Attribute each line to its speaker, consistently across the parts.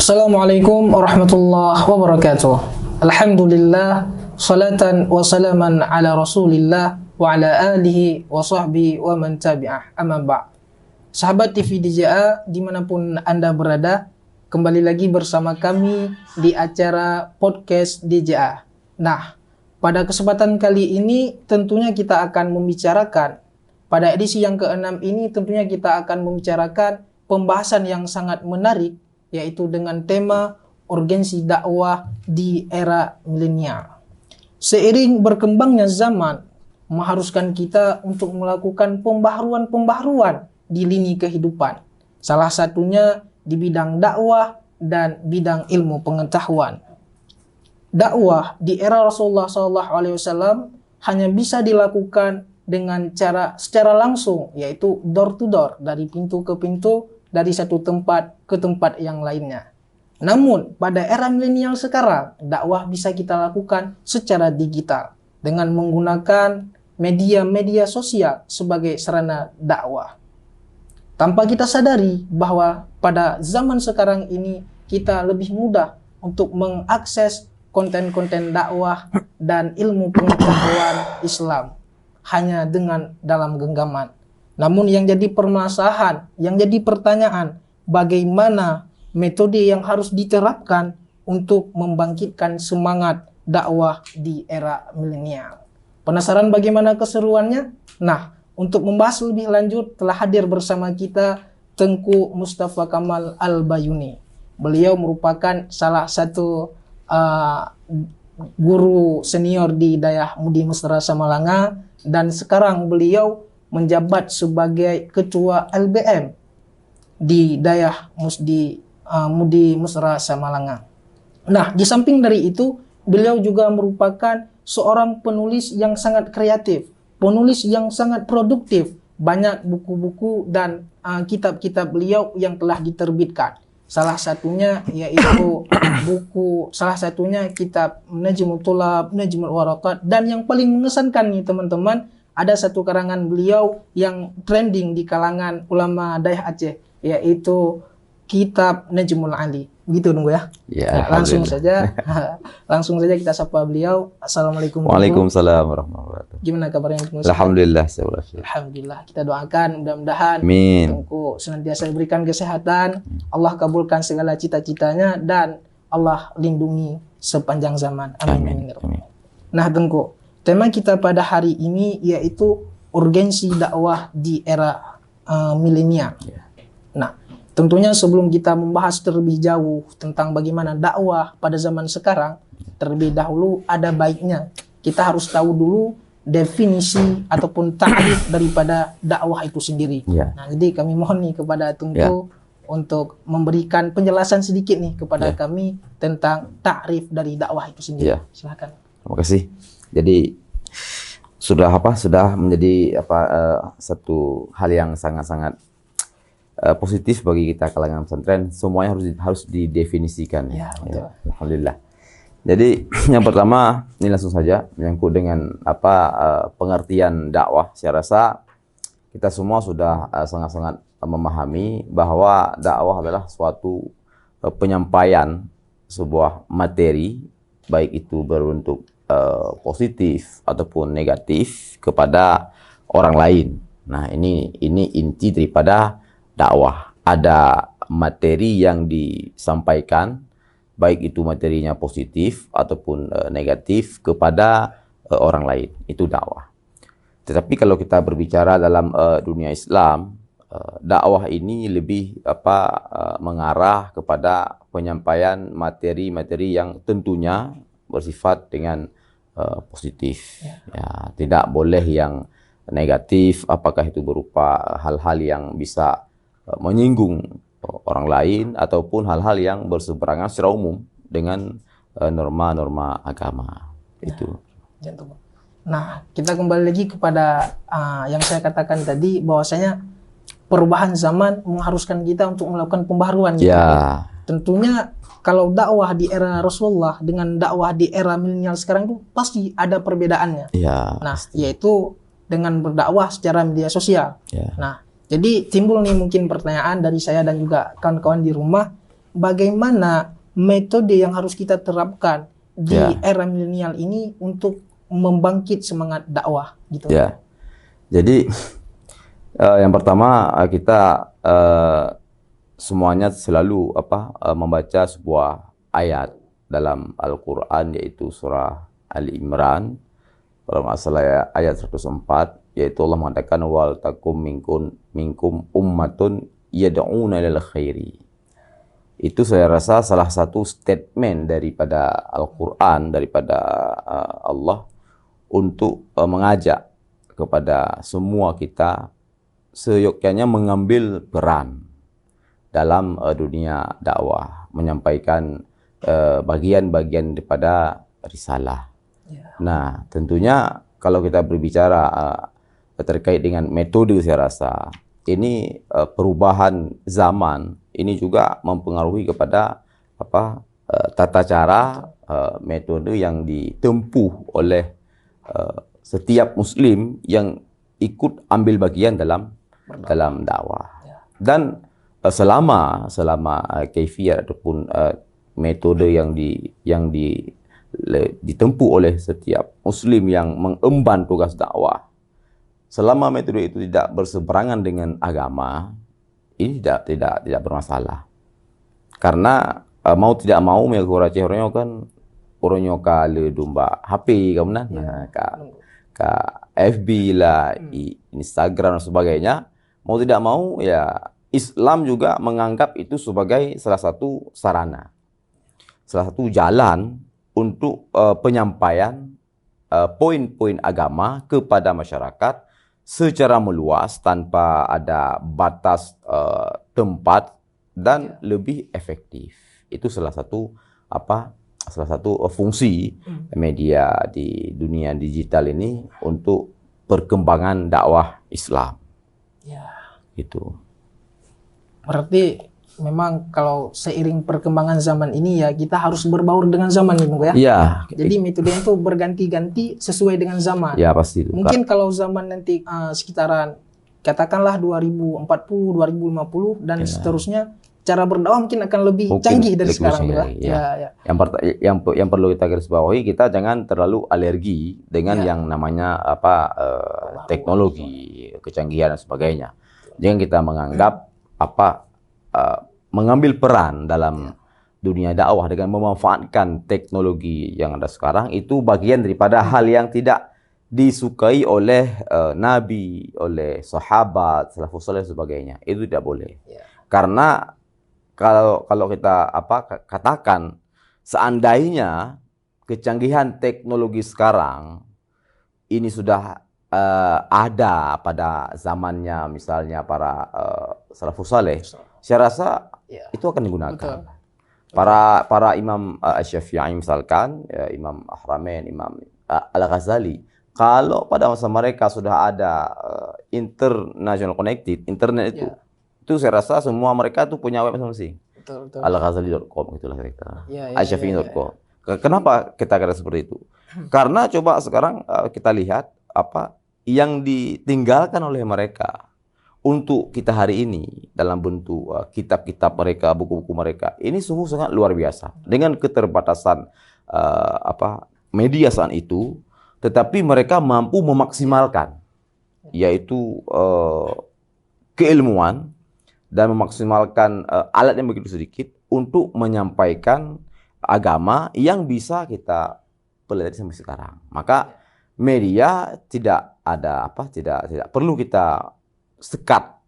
Speaker 1: Assalamualaikum warahmatullahi wabarakatuh. Alhamdulillah, salatan wa salaman ala rasulillah wa ala alihi wa sahbihi wa man tabi'ah, amma ba'. Sahabat TV DJA dimanapun Anda berada, kembali lagi bersama kami di acara podcast DJA. Nah, pada kesempatan kali ini tentunya kita akan membicarakan, pada edisi yang ke-6 ini tentunya kita akan membicarakan pembahasan yang sangat menarik, yaitu dengan tema urgensi dakwah di era milenial. Seiring berkembangnya zaman, mengharuskan kita untuk melakukan pembaharuan-pembaharuan di lini kehidupan. Salah satunya di bidang dakwah dan bidang ilmu pengetahuan. Dakwah di era Rasulullah SAW hanya bisa dilakukan dengan cara secara langsung, yaitu door to door, dari pintu ke pintu, dari satu tempat ke tempat yang lainnya. Namun pada era milenial sekarang, dakwah bisa kita lakukan secara digital dengan menggunakan media-media sosial sebagai sarana dakwah. Tanpa kita sadari bahwa pada zaman sekarang ini kita lebih mudah untuk mengakses konten-konten dakwah dan ilmu pengetahuan Islam hanya dengan dalam genggaman. Namun yang jadi permasalahan, yang jadi pertanyaan, bagaimana metode yang harus diterapkan untuk membangkitkan semangat dakwah di era milenial. Penasaran bagaimana keseruannya? Nah, untuk membahas lebih lanjut telah hadir bersama kita Tengku Mustafa Kamal Al-Bayuni. Beliau merupakan salah satu guru senior di Dayah Mudi Mesra Samalanga, dan sekarang beliau menjabat sebagai ketua LBM di Dayah Mudi Mesra Samalanga. Nah, di samping dari itu, beliau juga merupakan seorang penulis yang sangat kreatif, penulis yang sangat produktif. Banyak buku-buku dan kitab-kitab beliau yang telah diterbitkan. Salah satunya yaitu kitab Najmul Tulab, Najmul Waraqat, dan yang paling mengesankan nih teman-teman, ada satu karangan beliau yang trending di kalangan ulama Dayah Aceh, yaitu kitab Najmul Ali. Begitu nunggu ya.
Speaker 2: Ya,
Speaker 1: langsung saja kita sapa beliau. Assalamualaikum.
Speaker 2: Waalaikumsalam warahmatullahi wabarakatuh.
Speaker 1: Gimana kabarnya?
Speaker 2: Alhamdulillah.
Speaker 1: Alhamdulillah. Kita doakan mudah-mudahan Tengku senantiasa diberikan kesehatan, Allah kabulkan segala cita-citanya, dan Allah lindungi sepanjang zaman. Amin.
Speaker 2: Amin.
Speaker 1: Nah Tengku, tema kita pada hari ini yaitu urgensi dakwah di era milenial. Nah, tentunya sebelum kita membahas terlebih jauh tentang bagaimana dakwah pada zaman sekarang, terlebih dahulu ada baiknya kita harus tahu dulu definisi ataupun ta'rif daripada dakwah itu sendiri. Nah, jadi kami mohon nih kepada Tengku untuk memberikan penjelasan sedikit nih kepada kami tentang ta'rif dari dakwah itu sendiri. Silakan.
Speaker 2: Terima kasih. Jadi sudah menjadi satu hal yang sangat-sangat positif bagi kita kalangan pesantren. Semuanya harus didefinisikan. Alhamdulillah. Jadi yang pertama ini langsung saja menyangkut dengan pengertian dakwah. Saya rasa kita semua sudah sangat-sangat memahami bahwa dakwah adalah suatu penyampaian sebuah materi, baik itu berbentuk positif ataupun negatif kepada orang lain. Nah, ini inti daripada dakwah. Ada materi yang disampaikan, baik itu materinya positif ataupun negatif kepada orang lain. Itu dakwah. Tetapi kalau kita berbicara dalam dunia Islam, dakwah ini lebih mengarah kepada penyampaian materi-materi yang tentunya bersifat dengan positif. Tidak boleh yang negatif, apakah itu berupa hal-hal yang bisa menyinggung orang lain ataupun hal-hal yang berseberangan secara umum dengan norma-norma agama. Itu.
Speaker 1: Nah, kita kembali lagi kepada yang saya katakan tadi, bahwasanya perubahan zaman mengharuskan kita untuk melakukan pembaharuan. Tentunya kalau dakwah di era Rasulullah dengan dakwah di era milenial sekarang itu pasti ada perbedaannya. Nah, yaitu dengan berdakwah secara media sosial. Nah, jadi timbul nih mungkin pertanyaan dari saya dan juga kawan-kawan di rumah, bagaimana metode yang harus kita terapkan di era milenial ini untuk membangkit semangat dakwah gitu.
Speaker 2: Ya. Jadi yang pertama kita semuanya selalu membaca sebuah ayat dalam Al-Quran, yaitu surah Ali Imran, kalau nggak salah ayat 104, yaitu Allah mengatakan wal takum minkum ummatun yad'una ilal khairi. Itu saya rasa salah satu statement daripada Al-Quran, daripada Allah untuk mengajak kepada semua kita seyogyanya mengambil peran dalam dunia dakwah, menyampaikan bagian-bagian daripada risalah. Nah, tentunya kalau kita berbicara terkait dengan metode, saya rasa ini perubahan zaman ini juga mempengaruhi kepada tata cara metode yang ditempuh oleh setiap Muslim yang ikut ambil bagian dalam dakwah. Dan selama kaifiat ataupun metode yang ditempuh oleh setiap Muslim yang mengemban tugas dakwah, selama metode itu tidak berseberangan dengan agama, ini tidak bermasalah. Karena mau tidak mau mengurang orang kan orangnya kala domba HP kemudian ke FB lah, Instagram dan sebagainya, mau tidak mau ya Islam juga menganggap itu sebagai salah satu sarana, salah satu jalan untuk penyampaian poin-poin agama kepada masyarakat secara meluas tanpa ada batas tempat dan lebih efektif. Itu salah satu fungsi media di dunia digital ini untuk perkembangan dakwah Islam.
Speaker 1: Ya.
Speaker 2: Itu.
Speaker 1: Berarti memang kalau seiring perkembangan zaman ini ya kita harus berbaur dengan zaman ini, ya.
Speaker 2: Iya.
Speaker 1: Jadi metode itu berganti-ganti sesuai dengan zaman.
Speaker 2: Ya pasti itu.
Speaker 1: Mungkin kalau zaman nanti sekitaran katakanlah 2040, 2050 dan seterusnya, cara berdakwah mungkin akan lebih canggih dari sekarang, ya.
Speaker 2: Yang perlu kita garis bawahi, kita jangan terlalu alergi dengan yang namanya teknologi, kecanggihan dan sebagainya. Jangan kita menganggap mengambil peran dalam dunia dakwah dengan memanfaatkan teknologi yang ada sekarang itu bagian daripada hal yang tidak disukai oleh Nabi, oleh sahabat, salafus saleh dan sebagainya. Itu tidak boleh. Karena kalau kita katakan seandainya kecanggihan teknologi sekarang ini sudah ada pada zamannya misalnya para salafus saleh, saya rasa itu akan digunakan. Para imam Syafi'i misalkan, Imam Ahramain, Imam Al-Ghazali, kalau pada masa mereka sudah ada international connected, internet itu saya rasa semua mereka tuh punya web masing-masing. Al-Ghazali.com itulah mereka. Asyafi'i.com. Kenapa kita kata seperti itu? Karena coba sekarang kita lihat yang ditinggalkan oleh mereka untuk kita hari ini dalam bentuk kitab-kitab mereka, buku-buku mereka. Ini sungguh sangat luar biasa. Dengan keterbatasan media saat itu, tetapi mereka mampu memaksimalkan, yaitu keilmuan dan memaksimalkan alat yang begitu sedikit untuk menyampaikan agama yang bisa kita pelajari sampai sekarang. Maka media tidak perlu kita sekat,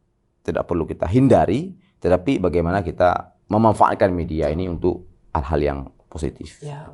Speaker 2: tidak perlu kita hindari, tetapi bagaimana kita memanfaatkan media ini untuk hal-hal yang positif.
Speaker 1: Ya.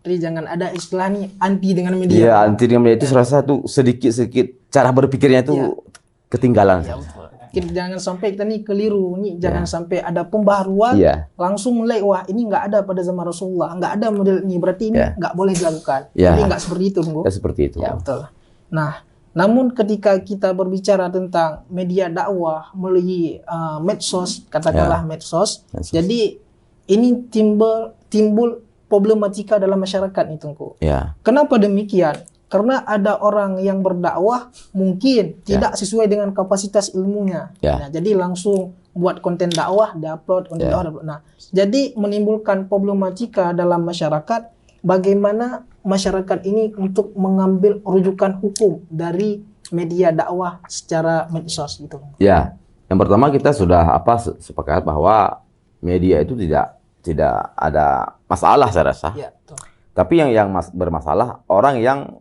Speaker 1: Jadi jangan ada istilah nih anti dengan media.
Speaker 2: Iya, anti dengan media itu serasa tuh sedikit-sedikit cara berpikirnya itu ketinggalan.
Speaker 1: Ya, betul. Jangan sampai kita nih keliru nih, jangan sampai ada pembaharuan langsung mulai wah ini nggak ada pada zaman Rasulullah, nggak ada model ini, berarti ini nggak boleh dilakukan. Jadi nggak seperti itu, Bung.
Speaker 2: Seperti itu.
Speaker 1: Ya, betul. Nah, namun ketika kita berbicara tentang media dakwah melalui medsos, katakanlah medsos, jadi ini timbul problematika dalam masyarakat nih, Tungku.
Speaker 2: Ya.
Speaker 1: Kenapa demikian? Karena ada orang yang berdakwah mungkin tidak sesuai dengan kapasitas ilmunya. Nah, jadi langsung buat konten dakwah, diupload konten dakwah. Nah, jadi menimbulkan problematika dalam masyarakat bagaimana masyarakat ini untuk mengambil rujukan hukum dari media dakwah secara medsos gitu.
Speaker 2: Ya, yang pertama kita sudah sepakat bahwa media itu tidak ada masalah saya rasa.
Speaker 1: Ya, betul.
Speaker 2: Tapi yang bermasalah orang yang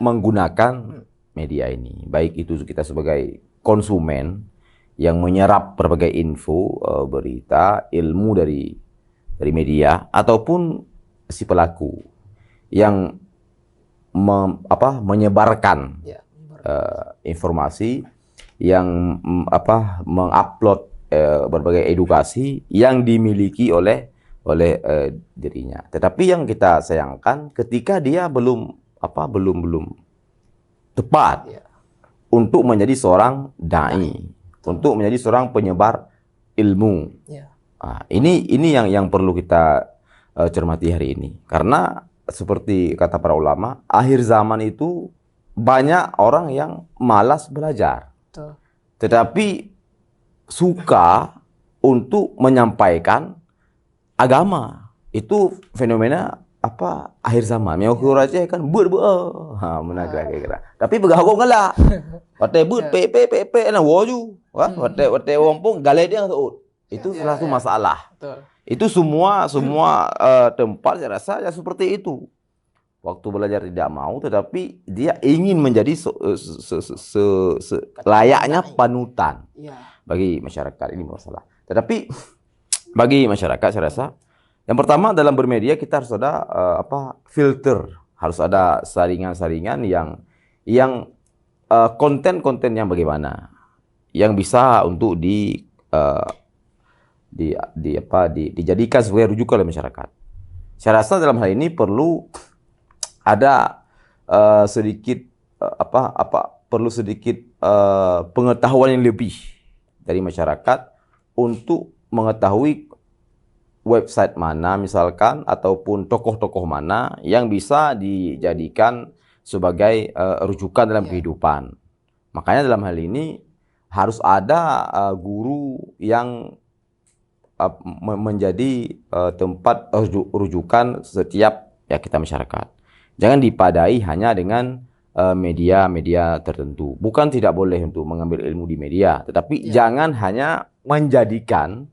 Speaker 2: menggunakan media ini, baik itu kita sebagai konsumen yang menyerap berbagai info, berita, ilmu dari media, ataupun si pelaku yang menyebarkan informasi, yang mengupload berbagai edukasi yang dimiliki oleh dirinya. Tetapi yang kita sayangkan ketika dia belum tepat untuk menjadi seorang dai, untuk menjadi seorang penyebar ilmu. Nah, ini yang perlu kita cermati hari ini. Karena seperti kata para ulama, akhir zaman itu banyak orang yang malas belajar. Tetapi suka untuk menyampaikan agama. Itu fenomena akhir zaman. Yang Aceh kan menaga kira. Tapi begahok ngelak. Wate but pe na woju. Wate wompong gale dia tuh. Itu salah satu masalah. Itu semua tempat saya rasa ya seperti itu. Waktu belajar tidak mau, tetapi dia ingin menjadi layaknya panutan bagi masyarakat. Ini masalah. Tetapi bagi masyarakat saya rasa yang pertama dalam bermedia kita harus ada filter, harus ada saringan-saringan yang konten-konten yang bagaimana, yang bisa untuk dijadikan sebagai rujukan oleh masyarakat. Saya rasa dalam hal ini perlu ada sedikit pengetahuan yang lebih dari masyarakat untuk mengetahui website mana misalkan ataupun tokoh-tokoh mana yang bisa dijadikan sebagai rujukan dalam kehidupan. Makanya dalam hal ini harus ada guru yang menjadi tempat rujukan setiap kita masyarakat. Jangan dipadai hanya dengan media-media tertentu. Bukan tidak boleh untuk mengambil ilmu di media, tetapi jangan hanya menjadikan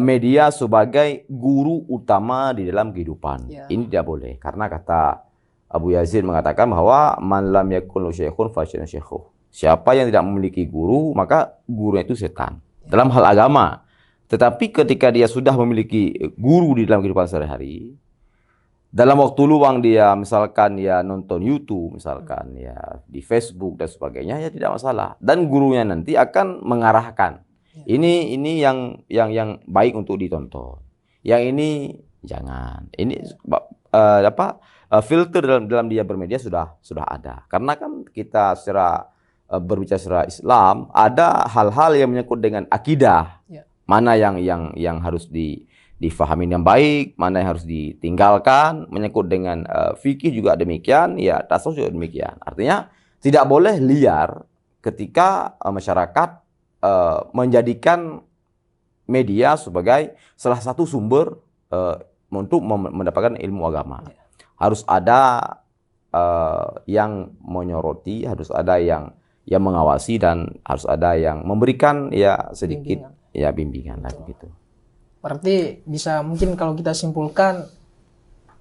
Speaker 2: media sebagai guru utama di dalam kehidupan. Ini tidak boleh. Karena kata Abu Yazid mengatakan bahwa man lam yakun syekhun fasyai'un syekhuh. Siapa yang tidak memiliki guru, maka gurunya itu setan. Dalam hal agama. Tetapi ketika dia sudah memiliki guru di dalam kehidupan sehari-hari, dalam waktu luang dia misalkan nonton YouTube, misalkan di Facebook dan sebagainya, ya tidak masalah. Dan gurunya nanti akan mengarahkan. Ini yang baik untuk ditonton. Yang ini jangan. Ini filter dalam dia bermedia sudah ada. Karena kan kita berbicara secara Islam, ada hal-hal yang menyangkut dengan akidah. Mana yang harus difahami yang baik, mana yang harus ditinggalkan, menyangkut dengan fikih juga demikian, tasawuf juga demikian. Artinya tidak boleh liar ketika masyarakat menjadikan media sebagai salah satu sumber untuk mendapatkan ilmu agama. Harus ada yang menyoroti, harus ada yang mengawasi, dan harus ada yang memberikan sedikit bimbingan lah begitu.
Speaker 1: Berarti bisa mungkin kalau kita simpulkan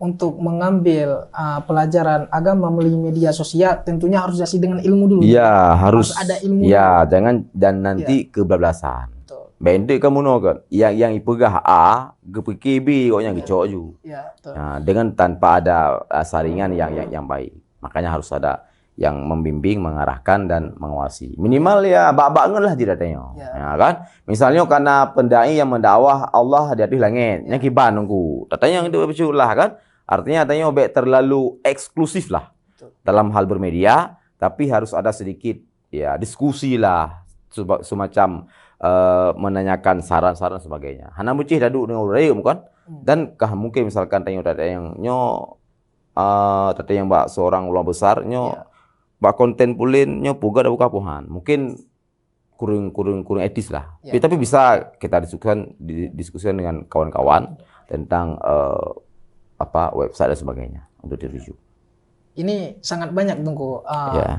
Speaker 1: untuk mengambil pelajaran agama melalui media sosial tentunya harus dasi dengan ilmu dulu.
Speaker 2: Ya, harus ada
Speaker 1: ilmu.
Speaker 2: Ya, jangan nanti kebablasan. Bendek kamu no kan, yang ipegah A, gepeki B, kok yang gecok ju. Nah, dengan tanpa ada saringan yang baik. Makanya harus ada yang membimbing, mengarahkan dan mengawasi. Minimal bak-bak lah tidak tengok. Kan? Misalnya karena pendai yang mendakwah Allah di atas langit, yang kiban nunggu. Tatanya yang itu lah kan? Artinya tanya terlalu eksklusif lah dalam hal bermedia, tapi harus ada sedikit diskusi lah, semacam menanyakan saran-saran sebagainya. Hana mucih dadu dengan urayum kan? Dan mungkin misalkan tanya yang tadi yang mbak seorang ulama besar nyo mbak konten pulin nyo puga ada buka pohan. Mungkin kurang etis lah. Tapi bisa kita diskusikan dengan kawan-kawan tentang website dan sebagainya untuk dirujuk.
Speaker 1: Ini sangat banyak Tengku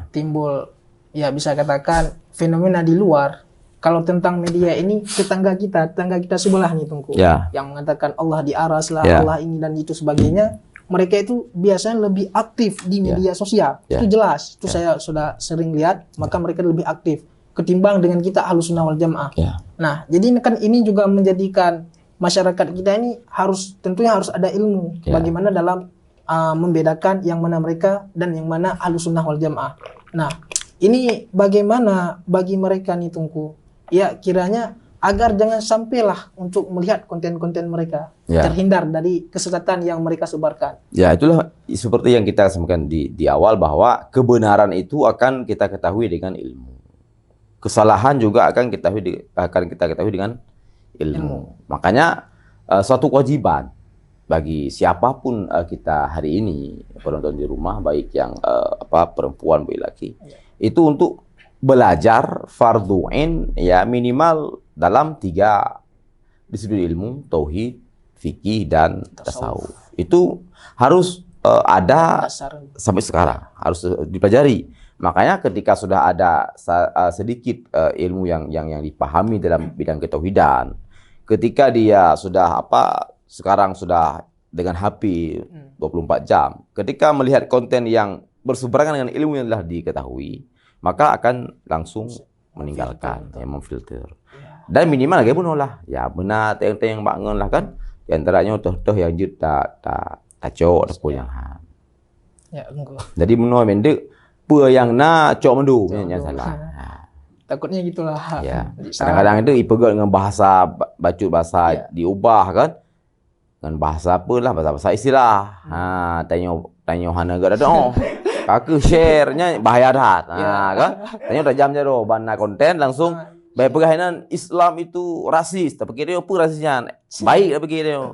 Speaker 1: timbul ya bisa katakan fenomena di luar. Kalau tentang media ini tetangga kita sebelah nih Tengku, yang mengatakan Allah di aras lah, Allah ini dan itu sebagainya. Mereka itu biasanya lebih aktif di media sosial. Itu jelas. Itu saya sudah sering lihat. Maka mereka lebih aktif ketimbang dengan kita Ahlus Sunnah wal Jamaah. Nah, jadi kan ini juga menjadikan masyarakat kita ini tentunya harus ada ilmu bagaimana dalam membedakan yang mana mereka dan yang mana Ahlus Sunnah wal Jamaah. Nah, ini bagaimana bagi mereka nih Tengku? Ya, kiranya agar jangan sampailah untuk melihat konten-konten mereka terhindar dari kesesatan yang mereka sebarkan. Ya, itulah seperti yang kita sampaikan di awal bahwa kebenaran itu akan kita ketahui dengan ilmu. Kesalahan juga akan kita ketahui dengan ilmu. Makanya suatu kewajiban bagi siapapun kita hari ini penonton di rumah, baik yang perempuan baik laki, itu untuk belajar fardhu ain ya minimal dalam 3 disiplin ilmu, tauhid, fikih dan tasawuf. Itu harus ada sampai sekarang, harus dipelajari. Makanya ketika sudah ada sedikit ilmu yang dipahami dalam bidang ketauhidan, ketika dia sudah sekarang sudah dengan HP 24 jam, ketika melihat konten yang berseberangan dengan ilmu yang telah diketahui, maka akan langsung meninggalkan, memfilter. Dan minimal lagi pun lah, ya benar yang bangun lah kan, di antaranya toh yang jut tak cok ada punya. Jadi menurut mendek, yang cok mendu yang salah. Takutnya gitulah. Ya. Kadang-kadang itu ipegot dengan bahasa bahasa diubah kan. Dengan bahasa apalah, bahasa istilah. Tanya hana gak ada Kaku share-nya bahaya dah. Kan? Tanya udah jam je doh, bana konten langsung baik pergainan Islam itu rasis. Tapi kira apa rasisnya? Baik tapi kira.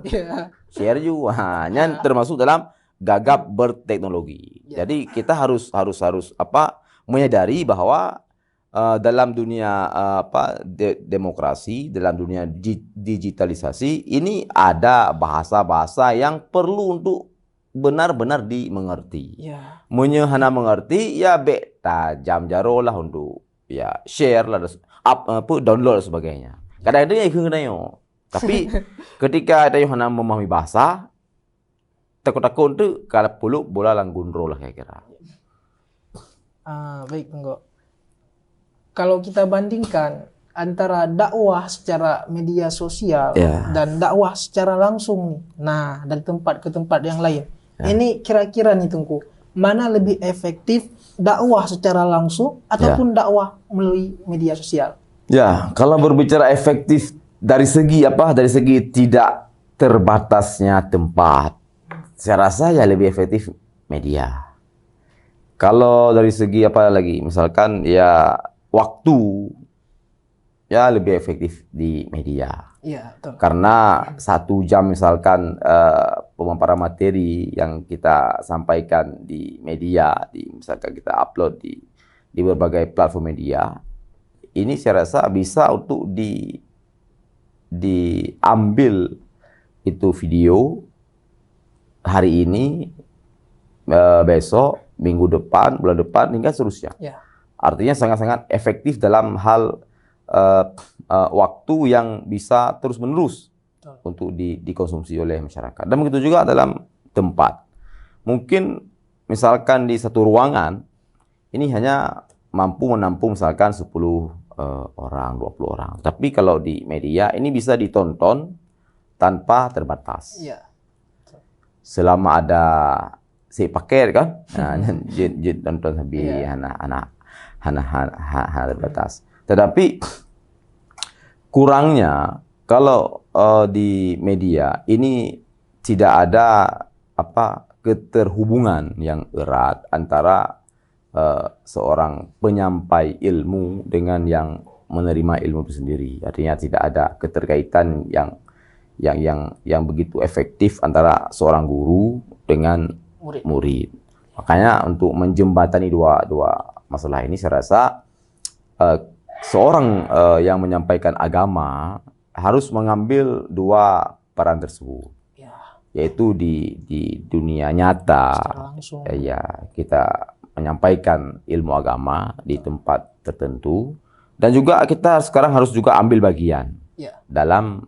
Speaker 1: Share juga. Nya termasuk dalam gagap berteknologi. Jadi kita harus menyadari bahwa dalam dunia demokrasi, dalam dunia digitalisasi ini ada bahasa-bahasa yang perlu untuk benar-benar dimengerti. Menyehana mengerti ya jam jaro lah untuk share lah download dan sebagainya. Kadang-kadang ya kena. Tapi ketika ada yang memahami bahasa, takut-takut tu kalau perlu bola langgunro lah kira-kira. Baik enggak. Kalau kita bandingkan antara dakwah secara media sosial dan dakwah secara langsung nih. Nah, dari tempat ke tempat yang lain. Ini kira-kira nih Tengku, mana lebih efektif dakwah secara langsung ataupun dakwah melalui media sosial? Ya, kalau berbicara efektif dari segi tidak terbatasnya tempat, saya rasa ya lebih efektif media. Kalau dari segi misalkan ya waktu, ya lebih efektif di media. Iya, betul. Karena 1 jam misalkan pemaparan materi yang kita sampaikan di media, misalkan kita upload di berbagai platform media, ini saya rasa bisa untuk diambil itu video hari ini, besok, minggu depan, bulan depan, hingga seterusnya. Artinya sangat-sangat efektif dalam hal waktu yang bisa terus-menerus untuk dikonsumsi oleh masyarakat. Dan begitu juga dalam tempat. Mungkin misalkan di satu ruangan, ini hanya mampu menampung misalkan 10 orang, 20 orang. Tapi kalau di media, ini bisa ditonton tanpa terbatas. Selama ada si paket kan, tonton sampai anak terbatas. Tetapi kurangnya kalau di media ini tidak ada keterhubungan yang erat antara seorang penyampai ilmu dengan yang menerima ilmu itu sendiri. Artinya tidak ada keterkaitan yang begitu efektif antara seorang guru dengan
Speaker 2: murid. Makanya untuk menjembatani dua masalah ini, saya rasa seorang yang menyampaikan agama harus mengambil dua peran tersebut, yaitu di dunia nyata, kita menyampaikan ilmu agama di tempat tertentu, dan juga kita sekarang harus juga ambil bagian dalam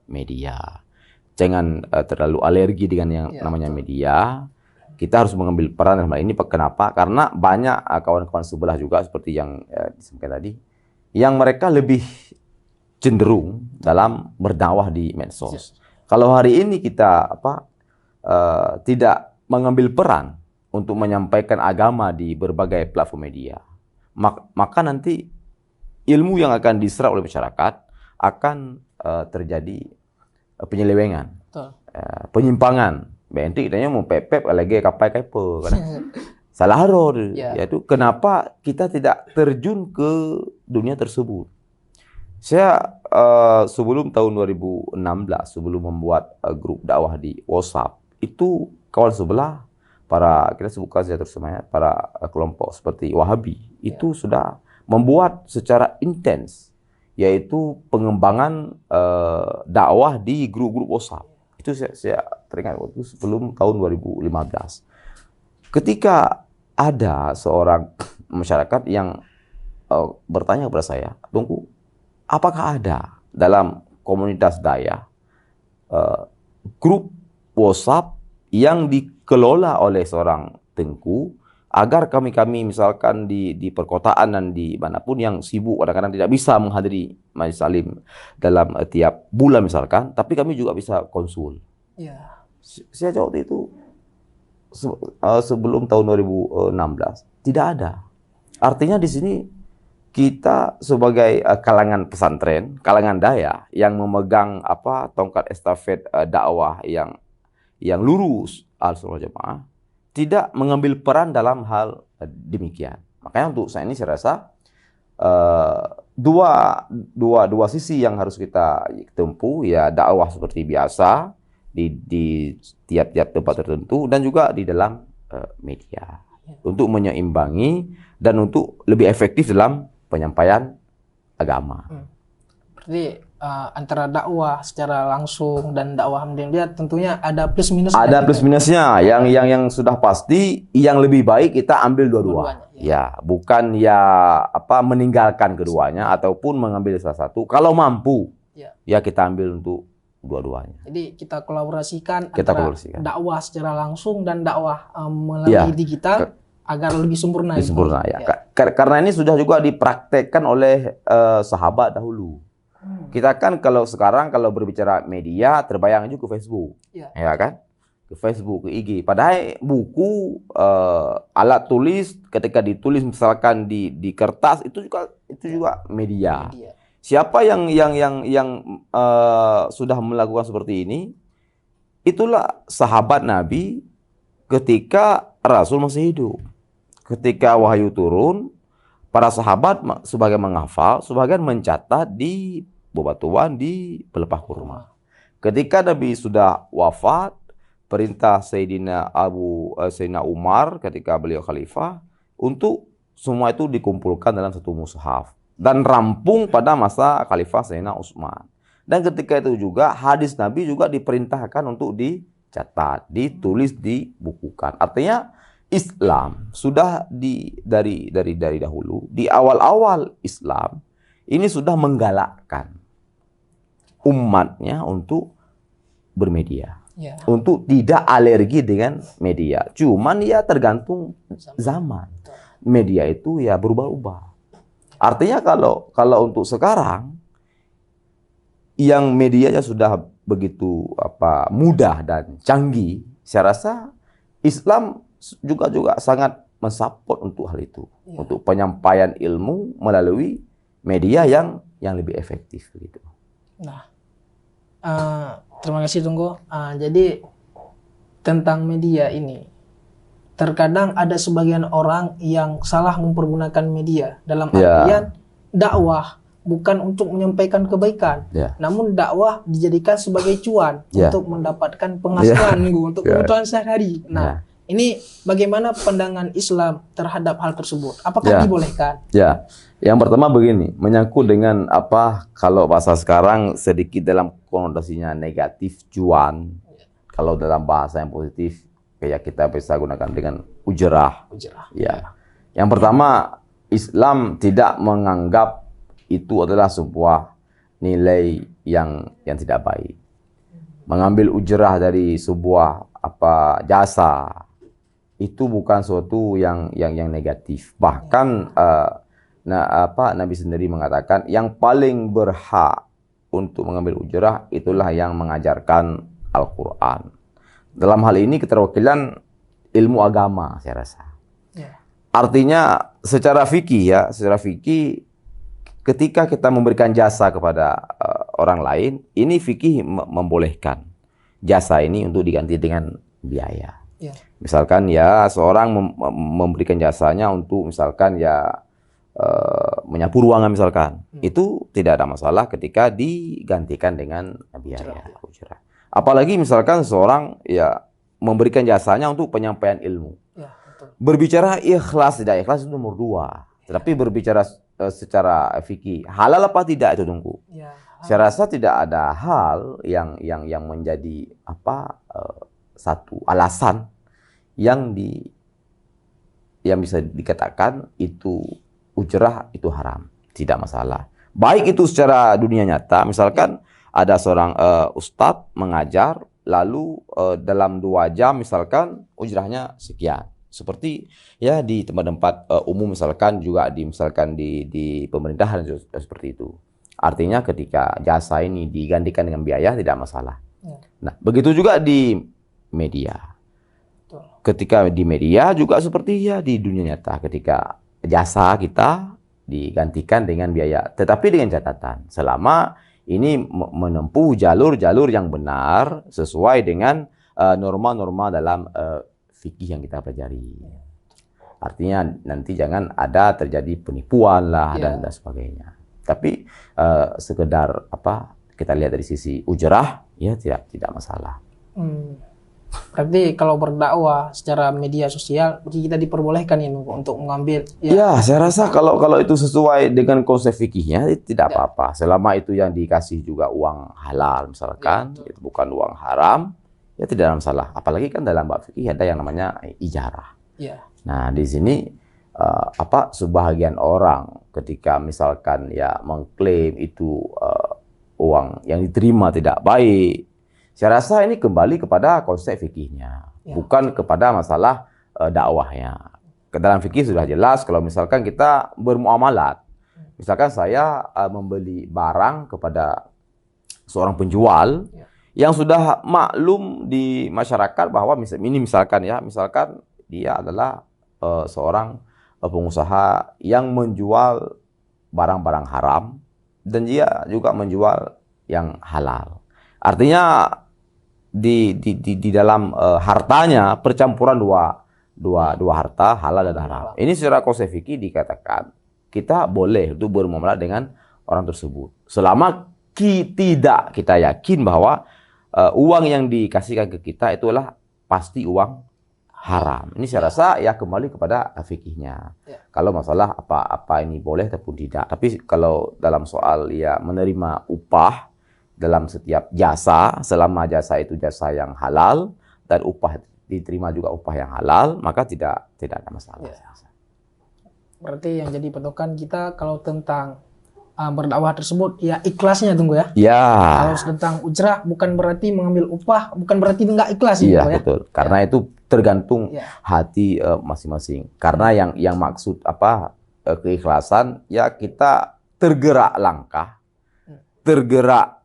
Speaker 2: media. Jangan terlalu alergi dengan yang namanya media. Kita harus mengambil peran dalam hal ini. Kenapa? Karena banyak kawan-kawan sebelah juga seperti yang disampaikan tadi, yang mereka lebih cenderung dalam berdakwah di medsos. Kalau hari ini kita tidak mengambil peran untuk menyampaikan agama di berbagai platform media, maka nanti ilmu yang akan diserap oleh masyarakat akan terjadi penyelewengan, penyimpangan. Bentik tanya mau pepep lagi kapai kaipo kan. Salah harus. Yaitu kenapa kita tidak terjun ke dunia tersebut. Saya sebelum tahun 2016, sebelum membuat grup dakwah di WhatsApp, itu kawan sebelah, kita sebutkan saja terus semuanya, para kelompok seperti Wahabi, itu sudah membuat secara intens, yaitu pengembangan dakwah di grup-grup WhatsApp. Itu saya teringat waktu sebelum tahun 2015. Ketika ada seorang masyarakat yang bertanya kepada saya, Tunggu, apakah ada dalam komunitas Daya grup WhatsApp yang dikelola oleh seorang Tengku, agar kami misalkan di perkotaan dan di manapun yang sibuk kadang-kadang tidak bisa menghadiri majelis salim dalam tiap bulan misalkan, tapi kami juga bisa konsul. Saya jawab itu sebelum tahun 2016 tidak ada. Artinya di sini kita sebagai kalangan pesantren, kalangan Daya yang memegang tongkat estafet dakwah yang lurus Ahlussunnah wal Jamaah, tidak mengambil peran dalam hal demikian. Makanya untuk saya ini saya rasa dua sisi yang harus kita tempuh, ya dakwah seperti biasa di tiap-tiap tempat tertentu, dan juga di dalam media untuk menyeimbangi dan untuk lebih efektif dalam penyampaian agama.
Speaker 1: Berarti antara dakwah secara langsung dan dakwah media tentunya ada plus minusnya.
Speaker 2: Ada plus minusnya. Yang sudah pasti yang lebih baik kita ambil dua-dua. Ya, bukan meninggalkan keduanya ataupun mengambil salah satu. Kalau mampu, ya kita ambil untuk dua-duanya. Jadi
Speaker 1: kita kolaborasikan antara dakwah secara langsung dan dakwah melalui digital agar lebih sempurna. Karena ini sudah juga dipraktekkan oleh sahabat dahulu. Kita kan kalau berbicara media terbayang juga ke Facebook, ya kan? Ke Facebook, ke IG. Padahal buku, alat tulis ketika ditulis misalkan di kertas itu juga media. Siapa yang sudah melakukan seperti ini? Itulah sahabat Nabi ketika Rasul masih hidup. Ketika wahyu turun, para sahabat sebagian menghafal, sebagian mencatat di bebatuan, di pelepah kurma. Ketika Nabi sudah wafat, perintah Sayyidina Umar ketika beliau khalifah untuk semua itu dikumpulkan dalam satu mushaf dan rampung pada masa khalifah Sayyidina Utsman. Dan ketika itu juga hadis Nabi juga diperintahkan untuk dicatat, ditulis, dibukukan. Artinya Islam sudah dari dahulu, di awal-awal Islam ini sudah menggalakkan umatnya untuk bermedia, untuk tidak alergi dengan media. Cuman ya tergantung zaman. Media itu ya berubah-ubah. Artinya kalau untuk sekarang yang medianya sudah begitu mudah dan canggih, saya rasa Islam juga sangat mensupport untuk hal itu, untuk penyampaian ilmu melalui media yang lebih efektif gitu. Nah, terima kasih Tunggu. Jadi tentang media ini, terkadang ada sebagian orang yang salah mempergunakan media dalam artian dakwah bukan untuk menyampaikan kebaikan, namun dakwah dijadikan sebagai cuan untuk mendapatkan penghasilan untuk kebutuhan sehari-hari. Nah, Ini bagaimana pandangan Islam terhadap hal tersebut? Apakah dibolehkan?
Speaker 2: Ya, yang pertama begini, menyangkut dengan apa kalau bahasa sekarang sedikit dalam konotasinya negatif cuan. Kalau dalam bahasa yang positif kayak kita bisa gunakan dengan ujrah. Ya. Yang pertama, Islam tidak menganggap itu adalah sebuah nilai yang tidak baik. Mengambil ujrah dari sebuah jasa itu bukan suatu yang negatif. Bahkan Nabi sendiri mengatakan yang paling berhak untuk mengambil ujrah itulah yang mengajarkan Al-Quran. Dalam hal ini keterwakilan ilmu agama, saya rasa. Artinya secara fikih ketika kita memberikan jasa kepada orang lain, ini fikih membolehkan jasa ini untuk diganti dengan biaya. Misalkan seorang memberikan jasanya untuk misalkan menyapu ruangan misalkan. Itu tidak ada masalah ketika digantikan dengan biaya. Apalagi misalkan seorang memberikan jasanya untuk penyampaian ilmu. Berbicara ikhlas tidak ikhlas itu nomor 2. Tetapi berbicara secara fikih halal apa tidak itu tunggu. Saya rasa tidak ada hal yang menjadi satu alasan yang bisa dikatakan itu ujrah itu haram, tidak masalah. Baik itu secara dunia nyata, misalkan ada seorang ustadz mengajar, lalu dalam 2 jam misalkan ujrahnya sekian. Seperti di tempat-tempat umum misalkan juga di pemerintahan seperti itu. Artinya ketika jasa ini digantikan dengan biaya tidak masalah. Nah, begitu juga di media. Ketika di media juga seperti di dunia nyata, ketika jasa kita digantikan dengan biaya, tetapi dengan catatan selama ini menempuh jalur-jalur yang benar sesuai dengan norma-norma dalam fikih yang kita pelajari. Artinya nanti jangan ada terjadi penipuan lah dan sebagainya. Tapi sekedar kita lihat dari sisi ujrah tidak masalah.
Speaker 1: Berarti kalau berdakwah secara media sosial kita diperbolehkan untuk mengambil
Speaker 2: saya rasa kalau itu sesuai dengan konsep fikihnya tidak apa-apa. Selama itu yang dikasih juga uang halal misalkan, itu bukan uang haram, tidak ada masalah. Apalagi kan dalam bab fikih ada yang namanya ijarah. Nah, di sini sebahagian orang ketika misalkan mengklaim itu uang yang diterima tidak baik, saya rasa ini kembali kepada konsep fikihnya, bukan kepada masalah dakwahnya. Ke dalam fikih sudah jelas kalau misalkan kita bermuamalat, misalkan saya membeli barang kepada seorang penjual yang sudah maklum di masyarakat bahwa misalkan dia adalah seorang pengusaha yang menjual barang-barang haram dan dia juga menjual yang halal. Artinya di dalam hartanya percampuran dua harta halal dan haram. Ini secara konsep fikih dikatakan kita boleh untuk bermuamalah dengan orang tersebut selama tidak kita yakin bahwa uang yang dikasihkan ke kita itulah pasti uang haram. Ini saya rasa kembali kepada fikihnya. Kalau masalah apa ini boleh ataupun tidak. Tapi kalau dalam soal menerima upah dalam setiap jasa, selama jasa itu jasa yang halal dan upah diterima juga upah yang halal, maka tidak ada masalah.
Speaker 1: Berarti yang jadi patokan kita kalau tentang berdakwah tersebut ikhlasnya tunggu ya. Kalau tentang ujrah bukan berarti mengambil upah, bukan berarti enggak ikhlas
Speaker 2: betul. Karena itu tergantung hati masing-masing. Karena yang maksud keikhlasan kita tergerak langkah, tergerak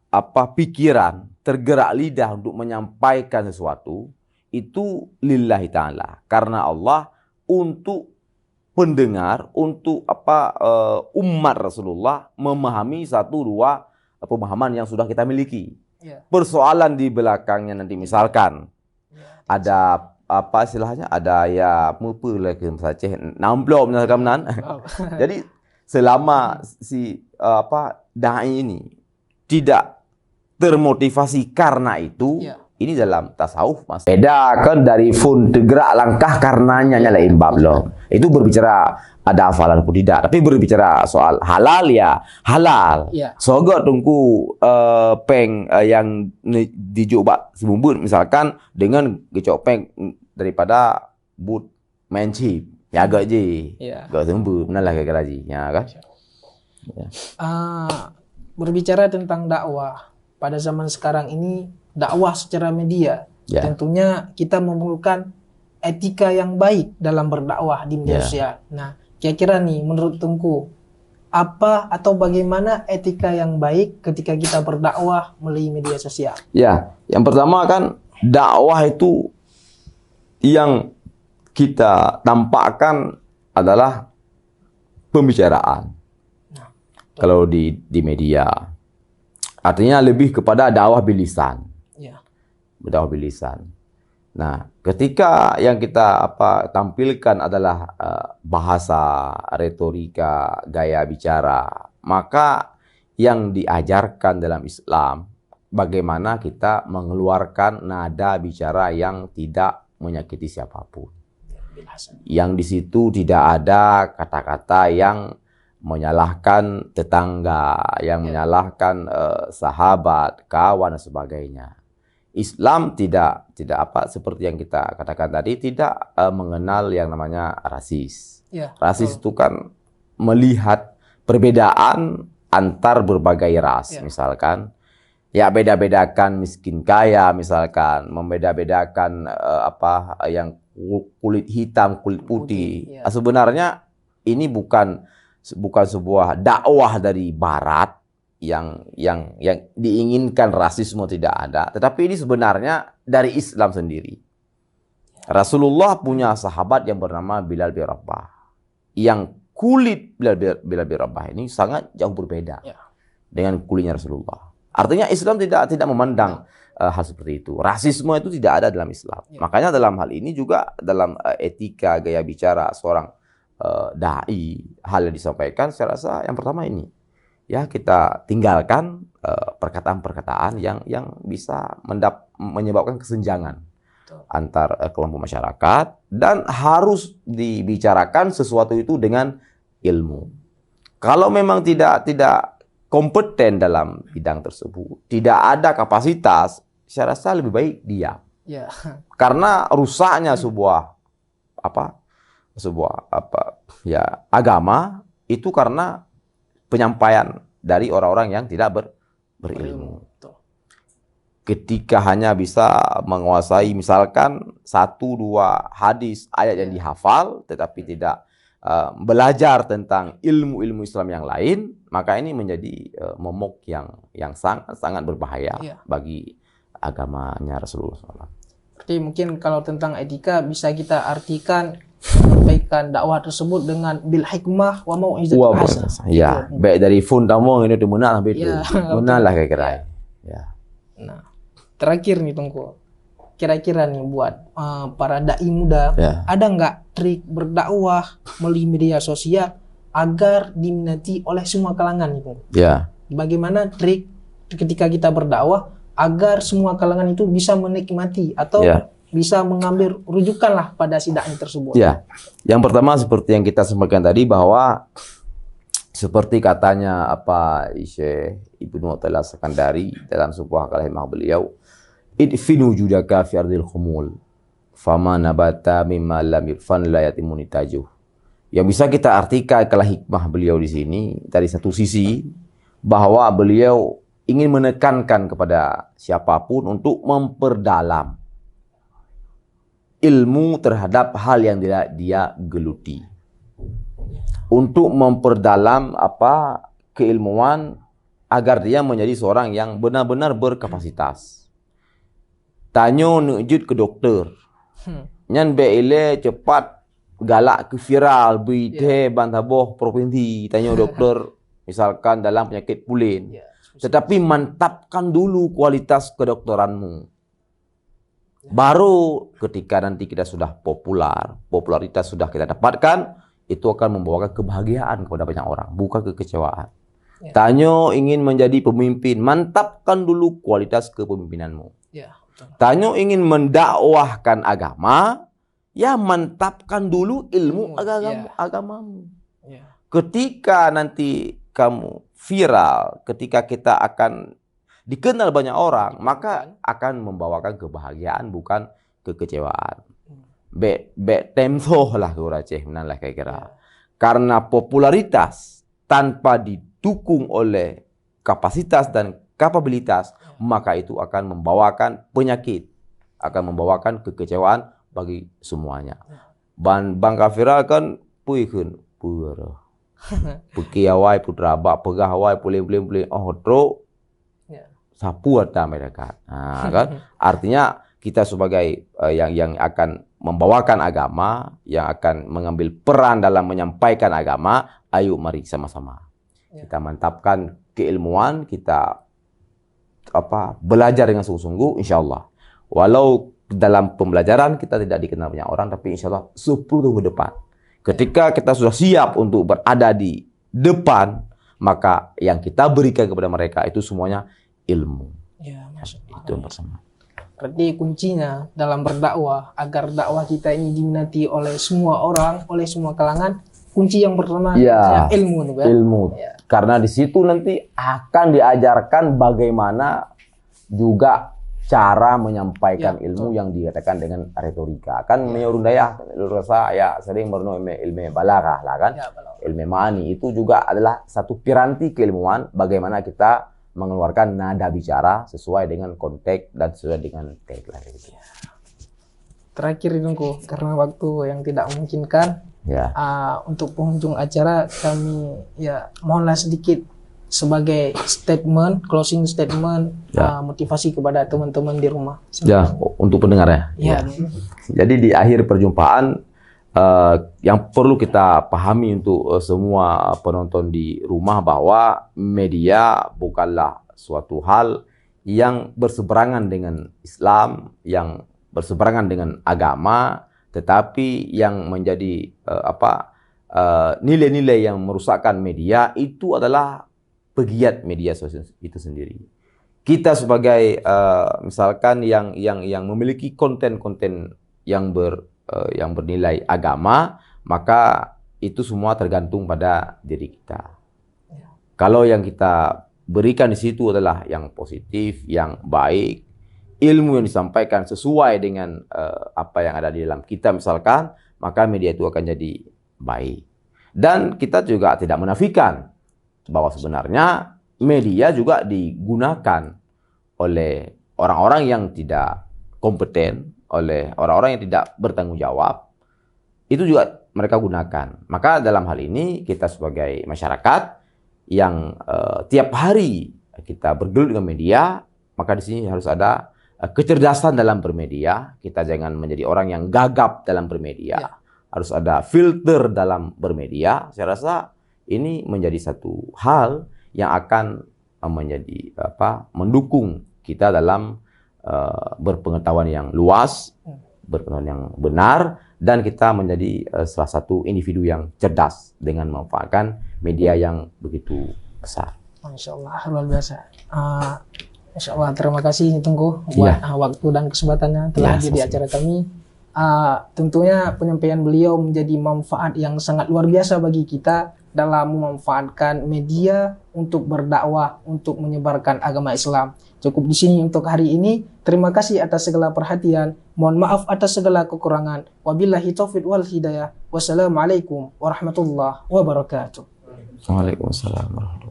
Speaker 2: pikiran, tergerak lidah untuk menyampaikan sesuatu itu lillahi ta'ala, karena Allah, untuk pendengar, untuk umat Rasulullah memahami 1-2 pemahaman yang sudah kita miliki. Persoalan di belakangnya nanti misalkan ada istilahnya ada namplok misalkan. Jadi selama si dai ini tidak termotivasi karena itu, Ini dalam tasawuf mas. Bedakan dari fun tergerak langkah karenanya nyala imbab loh. Itu berbicara ada hafalan pun tidak. Tapi berbicara soal halal ya halal.
Speaker 1: Ya.
Speaker 2: Sogot tungku peng yang dijubak sebumbun misalkan dengan gecok peng daripada but main chip. Ya agak je.
Speaker 1: Ya.
Speaker 2: Agak sembun. Menalah kira-kira je. Ya kan? Ya.
Speaker 1: Berbicara tentang dakwah pada zaman sekarang ini, dakwah secara media,
Speaker 2: Ya.
Speaker 1: tentunya kita memerlukan etika yang baik dalam berdakwah di media
Speaker 2: Ya.
Speaker 1: sosial. Nah, kira-kira nih menurut Tengku, apa atau bagaimana etika yang baik ketika kita berdakwah melalui media sosial?
Speaker 2: Ya, yang pertama kan dakwah itu yang kita tampakkan adalah pembicaraan. Kalau di media, artinya lebih kepada dakwah bilisan.
Speaker 1: Ya.
Speaker 2: Dakwah bilisan. Nah, ketika yang kita tampilkan adalah bahasa, retorika, gaya bicara, maka yang diajarkan dalam Islam bagaimana kita mengeluarkan nada bicara yang tidak menyakiti siapapun. Yang di situ tidak ada kata-kata yang menyalahkan tetangga, yang menyalahkan sahabat, kawan dan sebagainya. Islam tidak seperti yang kita katakan tadi, tidak mengenal yang namanya rasis.
Speaker 1: Ya,
Speaker 2: rasis itu kan melihat perbedaan antar berbagai ras,
Speaker 1: Ya.
Speaker 2: misalkan ya beda-bedakan miskin kaya, misalkan membeda-bedakan yang kulit hitam, kulit putih.
Speaker 1: Ya.
Speaker 2: Sebenarnya ini bukan sebuah dakwah dari barat yang diinginkan rasisme tidak ada, tetapi ini sebenarnya dari Islam sendiri. Rasulullah punya sahabat yang bernama Bilal bin Rabah, yang kulit Bilal bin Rabah ini sangat jauh berbeda dengan kulitnya Rasulullah. Artinya Islam tidak memandang hal seperti itu. Rasisme itu tidak ada dalam Islam. Makanya dalam hal ini juga dalam etika gaya bicara seorang dai, hal yang disampaikan saya rasa yang pertama ini ya kita tinggalkan perkataan-perkataan yang bisa menyebabkan kesenjangan antar kelompok masyarakat, dan harus dibicarakan sesuatu itu dengan ilmu. Kalau memang tidak kompeten dalam bidang tersebut, tidak ada kapasitas, saya rasa lebih baik diam.
Speaker 1: Ya.
Speaker 2: Karena rusaknya sebuah agama itu karena penyampaian dari orang-orang yang tidak berilmu. Ketika hanya bisa menguasai misalkan 1-2 hadis ayat yang dihafal, tetapi tidak belajar tentang ilmu-ilmu Islam yang lain, maka ini menjadi momok yang sangat berbahaya bagi agamanya Rasulullah SAW.
Speaker 1: Berarti mungkin kalau tentang etika bisa kita artikan menyampaikan dakwah tersebut dengan bil hikmah wa mau'izatul hasanah.
Speaker 2: Ya, baik dari fun tamu ini demunah sampai itu. Munahlah kira-kira. Ya.
Speaker 1: Nah, terakhir nih Tengku. Kira-kira nih buat para dai muda, ada nggak trik berdakwah melalui media sosial agar diminati oleh semua kalangan itu?
Speaker 2: Ya.
Speaker 1: Bagaimana trik ketika kita berdakwah agar semua kalangan itu bisa menikmati atau bisa mengambil rujukan lah pada si dai tersebut? Ya,
Speaker 2: yang pertama seperti yang kita sampaikan tadi bahwa seperti katanya Syekh Ibnu Athaillah Sekandari dalam sebuah kalimah beliau, idfinu judaka fi ardil khumul fama nabata mimma lam yurfan la yatimun tajuh. Yang bisa kita artikan kalau hikmah beliau di sini dari satu sisi bahwa beliau ingin menekankan kepada siapapun untuk memperdalam ilmu terhadap hal yang dia geluti, untuk memperdalam keilmuan agar dia menjadi seorang yang benar-benar berkapasitas. Tanyo nujud ke dokter. Nyan beile cepat galak ke viral bite bantaboh provinsi tanyo dokter misalkan dalam penyakit pulin. Tetapi mantapkan dulu kualitas kedokteranmu. Baru ketika nanti kita sudah popularitas sudah kita dapatkan, itu akan membawakan kebahagiaan kepada banyak orang, bukan kekecewaan. Tanyo ingin menjadi pemimpin, mantapkan dulu kualitas kepemimpinanmu. Tanyo ingin mendakwahkan agama, ya mantapkan dulu ilmu agamamu. Ketika nanti kamu viral, ketika kita akan dikenal banyak orang, maka akan membawakan kebahagiaan, bukan kekecewaan. Be temso lah kuraceh menanlah kira-kira. Karena popularitas tanpa didukung oleh kapasitas dan kapabilitas, maka itu akan membawakan penyakit, akan membawakan kekecewaan bagi semuanya. Bangka viral kan puikeun pura. Pekiawai putra bak pegawai pulih tro sapu ada mereka. Nah, kan artinya kita sebagai yang akan membawakan agama, yang akan mengambil peran dalam menyampaikan agama, ayo mari sama-sama kita mantapkan keilmuan, kita belajar dengan sungguh-sungguh, insya Allah. Walau dalam pembelajaran kita tidak dikenal banyak orang, tapi insya Allah 10 tahun ke depan, ketika kita sudah siap untuk berada di depan, maka yang kita berikan kepada mereka itu semuanya ilmu.
Speaker 1: Ya,
Speaker 2: itu yang pertama.
Speaker 1: Berarti kuncinya dalam berdakwah, agar dakwah kita ini diminati oleh semua orang, oleh semua kalangan, kunci yang pertama ilmu, nih,
Speaker 2: ilmu. Ya. Karena di situ nanti akan diajarkan bagaimana juga cara menyampaikan ilmu yang dikatakan dengan retorika. Kan menurut daya, saya sering merenung ilmu balaghah lah kan. Ilmu ma'ani itu juga adalah satu piranti keilmuan bagaimana kita mengeluarkan nada bicara sesuai dengan konteks dan sesuai dengan tagline.
Speaker 1: Terakhir Dengku, karena waktu yang tidak memungkinkan, untuk penghujung acara kami mohonlah sedikit sebagai statement, closing statement, motivasi kepada teman-teman di rumah.
Speaker 2: Untuk pendengar ya. Jadi di akhir perjumpaan, yang perlu kita pahami untuk semua penonton di rumah bahwa media bukanlah suatu hal yang berseberangan dengan Islam, yang berseberangan dengan agama, tetapi yang menjadi nilai-nilai yang merusakkan media itu adalah pegiat media sosial itu sendiri. Kita sebagai misalkan yang memiliki konten-konten yang bernilai agama, maka itu semua tergantung pada diri kita. Kalau yang kita berikan di situ adalah yang positif, yang baik, ilmu yang disampaikan sesuai dengan apa yang ada di dalam kita misalkan, maka media itu akan jadi baik. Dan kita juga tidak menafikan bahwa sebenarnya media juga digunakan oleh orang-orang yang tidak kompeten, oleh orang-orang yang tidak bertanggung jawab, itu juga mereka gunakan. Maka dalam hal ini kita sebagai masyarakat yang tiap hari kita bergelut dengan media, maka di sini harus ada kecerdasan dalam bermedia. Kita jangan menjadi orang yang gagap dalam bermedia. Harus ada filter dalam bermedia. Saya rasa ini menjadi satu hal yang akan menjadi mendukung kita dalam berpengetahuan yang luas, berpengetahuan yang benar, dan kita menjadi salah satu individu yang cerdas dengan memanfaatkan media yang begitu besar.
Speaker 1: Masya Allah, luar biasa. Masya Allah, terima kasih Tengku buat waktu dan kesempatannya telah hadir di acara kami. Tentunya penyampaian beliau menjadi manfaat yang sangat luar biasa bagi kita dalam memanfaatkan media untuk berdakwah, untuk menyebarkan agama Islam. Cukup di sini untuk hari ini. Terima kasih atas segala perhatian. Mohon maaf atas segala kekurangan. Wabillahi taufiq wal hidayah. Wassalamualaikum warahmatullahi wabarakatuh.
Speaker 2: Waalaikumsalam warahmatullahi wabarakatuh.